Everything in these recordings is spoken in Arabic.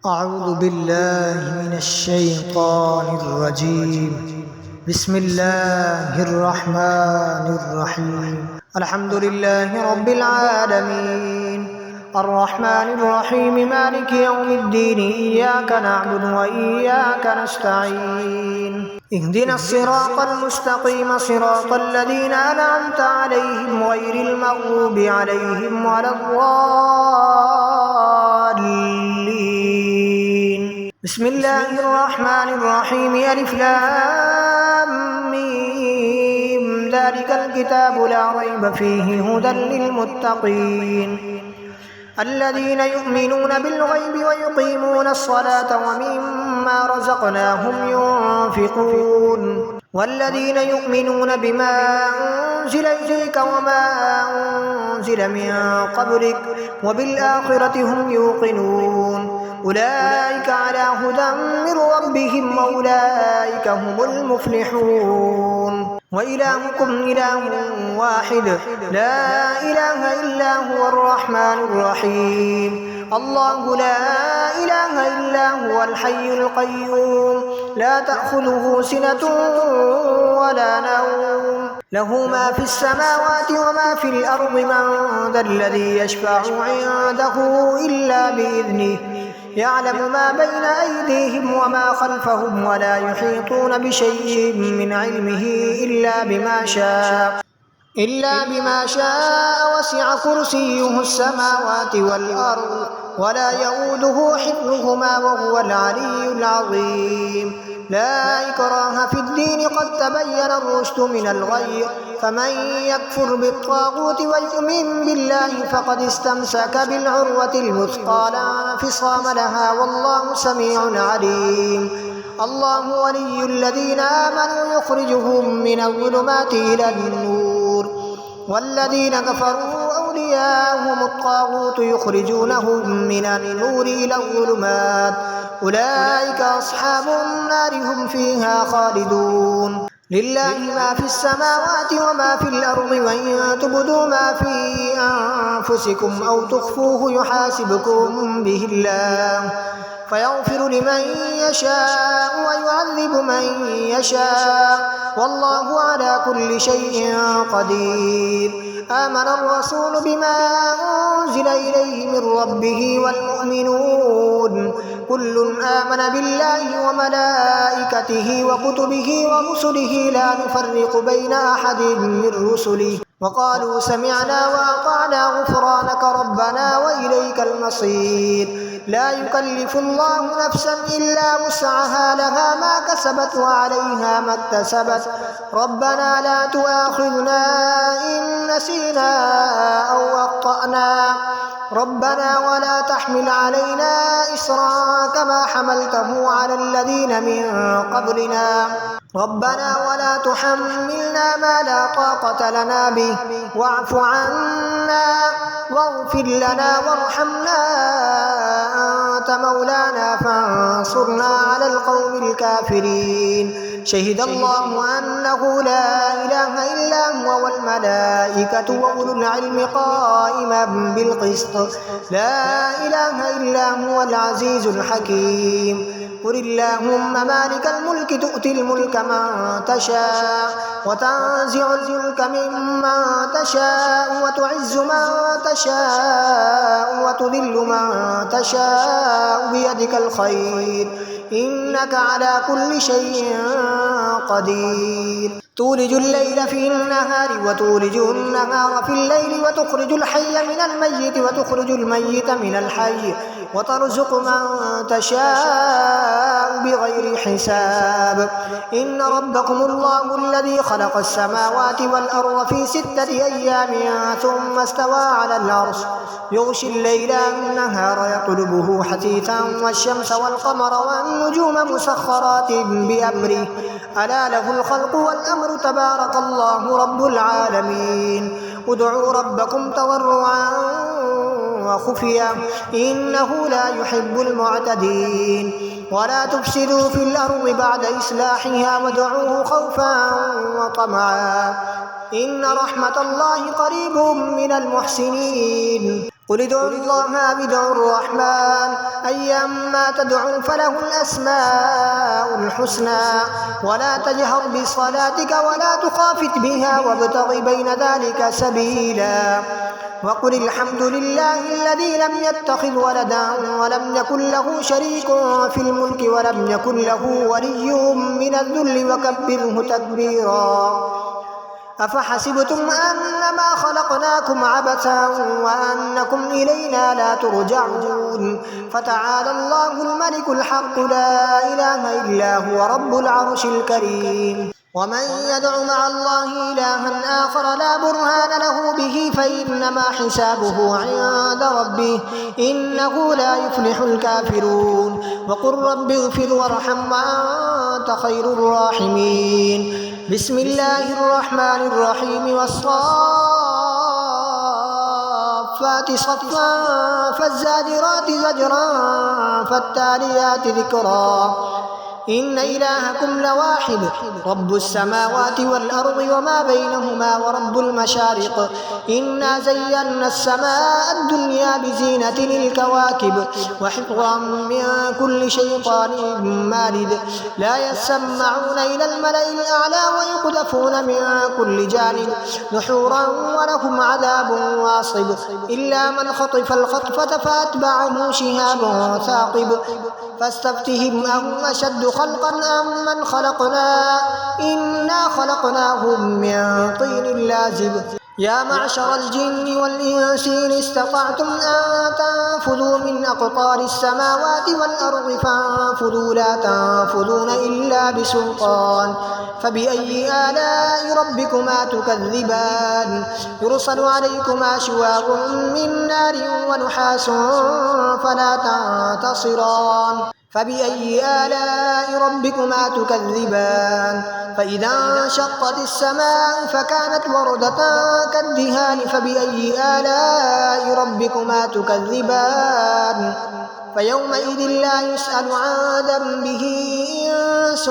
أعوذ بالله من الشيطان الرجيم. بسم الله الرحمن الرحيم. الحمد لله رب العالمين الرحمن الرحيم مالك يوم الدين إياك نعبد وإياك نستعين اهدنا الصراط المستقيم صراط الذين أنعمت عليهم غير المغضوب عليهم ولا الضالين. بسم الله الرحمن الرحيم ألف لام ميم ذلك الكتاب لا ريب فيه هدى للمتقين الذين يؤمنون بالغيب ويقيمون الصلاة ومما رزقناهم ينفقون والذين يؤمنون بما أنزل إليك وما أنزل من قبلك وبالآخرة هم يوقنون أولئك على هدى من ربهم وأولئك هم المفلحون. وإلهكم إله واحد لا إله إلا هو الرحمن الرحيم الله لا إله إلا هو الحي القيوم لا تأخذه سنة ولا نوم له ما في السماوات وما في الأرض من ذا الذي يشفع عنده إلا بإذنه يعلم ما بين أيديهم وما خلفهم ولا يحيطون بشيء من علمه إلا بما شاء وسع كرسيه السماوات والأرض ولا يؤوده حفظهما وهو العلي العظيم. لا إكراه في الدين قد تبين الرشد من الغي فمن يكفر بالطاغوت ويؤمن بالله فقد استمسك بالعروة الوثقى لا انفصام لها والله سميع عليم. الله ولي الذين آمنوا يخرجهم من الظلمات إلى النور والذين كفروا أولياءهم الطاغوت يخرجونهم من النور إلى الظلمات أولئك أصحاب النار هم فيها خالدون. لله ما في السماوات وما في الأرض وإن تبدوا ما في أنفسكم أو تخفوه يحاسبكم به الله فيغفر لمن يشاء ويعذب من يشاء والله على كل شيء قدير. آمن الرسول بما أنزل إليه من ربه والمؤمنون كل آمن بالله وملائكته وكتبه ورسله لا نفرق بين أحد من رسله وقالوا سمعنا وأطعنا غفرانك ربنا وإليك المصير. لا يكلف الله نفسا إلا وسعها لها ما كسبت وعليها ما اكتسبت ربنا لا تؤاخذنا إن نسينا أو أخطأنا ربنا ولا تحمل علينا إصرا كما حملته على الذين من قبلنا ربنا ولا تحملنا ما لا طاقة لنا به واعف عنا واغفر لنا وارحمنا أنت مولانا فانصرنا على القوم الكافرين. شهد الله أنه لا إله إلا هو والملائكة وأولو العلم قائما بالقسط لا إله إلا هو العزيز الحكيم. قل اللهم مالك الملك تؤتي الملك من تشاء وتنزع الملك ممن تشاء وتعز من تشاء وتذل من تشاء بيدك الخير إنك على كل شيء قدير. تولج الليل في النهار وتولج النهار في الليل وتخرج الحي من الميت وتخرج الميت من الحي وترزق من تشاء بغير حساب. إن ربكم الله الذي خلق السماوات والأرض في 6 أيام ثم استوى على العرش يغشي الليل النهار يطلبه حثيثا والشمس والقمر والنجوم مسخرات بأمره ألا له الخلق والأمر تبارك الله رب العالمين. ادعوا ربكم تضرعا وخفيا إنه لا يحب المعتدين. ولا تفسدوا في الأرض بعد إصلاحها وادعوه خوفا وطمعا إن رحمة الله قريب من المحسنين. قل ادعوا الله أو ادعوا الرحمن أيما تدعوا فله الأسماء الحسنى ولا تجهر بصلاتك ولا تخافت بها وابتغ بين ذلك سبيلا وقل الحمد لله الذي لم يتخذ ولدا ولم يكن له شريك في الملك ولم يكن له ولي من الذل وكبره تكبيرا أفحسبتم أنما خلقناكم عبثا وأنكم إلينا لا ترجعون فتعالى الله الملك الحق لا إله إلا هو رب العرش الكريم ومن يدع مع الله إلها آخر لا برهان له به فإنما حسابه عند ربه إنه لا يفلح الكافرون وقل رب اغفر وارحم وأنت خير الراحمين بسم الله الرحمن الرحيم والصافات صفا فالزاجرات زجرا فالتاليات ذكرا إن إلهكم لواحد رب السماوات والأرض وما بينهما ورب المشارق إنا زينا السماء الدنيا بزينة الكواكب وحفظا من كل شيطان مارد لا يسمعون إلى الملأ الأعلى ويقذفون من كل جانب دحورا ولهم عذاب واصب إلا من خطف الخطفة فأتبعه شهاب ثاقب فاستفتهم أهم أشد خلقا أم من خلقنا إنا خلقناهم من طين لازب يا معشر الجن والإنس إن استطعتم أن تنفذوا من أقطار السماوات والأرض فانفذوا لا تنفذون إلا بسلطان فبأي آلاء ربكما تكذبان يرسل عليكما شواظ من نار ونحاس فلا تنتصران فبأي آلاء ربكما تكذبان فإذا انشقت السماء فكانت وردة كالدهان فبأي آلاء ربكما تكذبان فيومئذ لا يسأل عن ذنبه إنس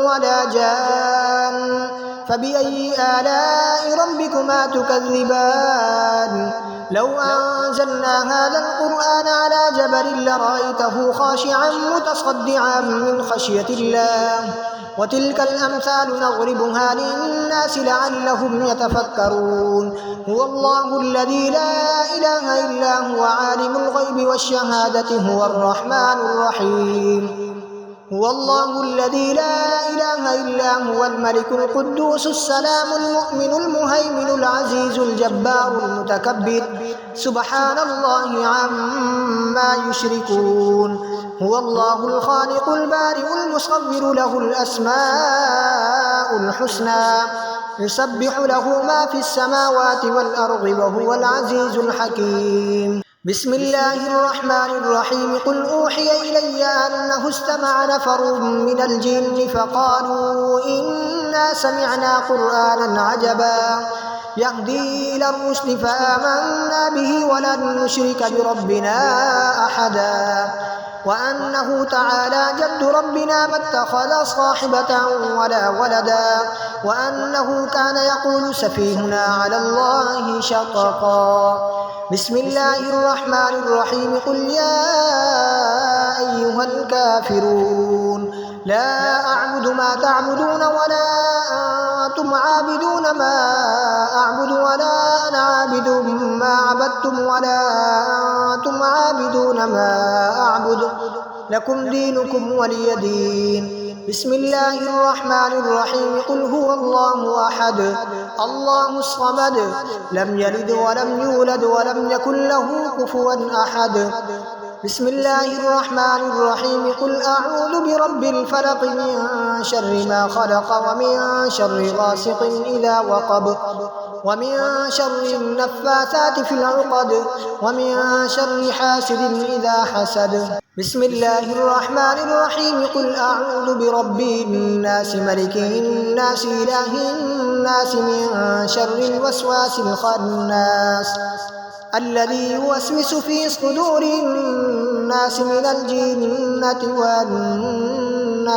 ولا جان فبأي آلاء ربكما تكذبان لو أنزلنا هذا القرآن على جبل لرأيته خاشعا متصدعا من خشية الله وتلك الأمثال نضربها للناس لعلهم يتفكرون هو الله الذي لا إله إلا هو عالم الغيب والشهادة هو الرحمن الرحيم هو الله الذي لا إله إلا هو الملك القدوس السلام المؤمن المهيمن العزيز الجبار المتكبر سبحان الله عما يشركون هو الله الخالق البارئ المصور له الأسماء الحسنى يسبح له ما في السماوات والأرض وهو العزيز الحكيم بسم الله الرحمن الرحيم قل أوحي إلي أنه استمع نفر من الجن فقالوا إنا سمعنا قرآنا عجبا يهدي إلى الرشد فآمنا به ولن نشرك بربنا أحدا وأنه تعالى جد ربنا ما اتخذ صاحبة ولا ولدا وأنه كان يقول سفيهنا على الله شططا بسم الله الرحمن الرحيم قل يا أيها الكافرون لا أعبد ما تعبدون ولا أنتم عابدون ما أعبد ولا أنا عابد ما عبدتم ولا أنتم عابدون ما أعبد لكم دينكم ولي دين بسم الله الرحمن الرحيم قل هو الله أحد الله الصمد لم يلد ولم يولد ولم يكن له كفوا أحد بسم الله الرحمن الرحيم قل أعوذ برب الفلق من شر ما خلق ومن شر غاسق إذا وقب ومن شر النفاثات في العقد ومن شر حاسد إذا حسد بسم الله الرحمن الرحيم قل أعوذ برب الناس ملك الناس إله الناس من شر الوسواس الخناس الذي يوسوس في صدور الناس من الجنة والناس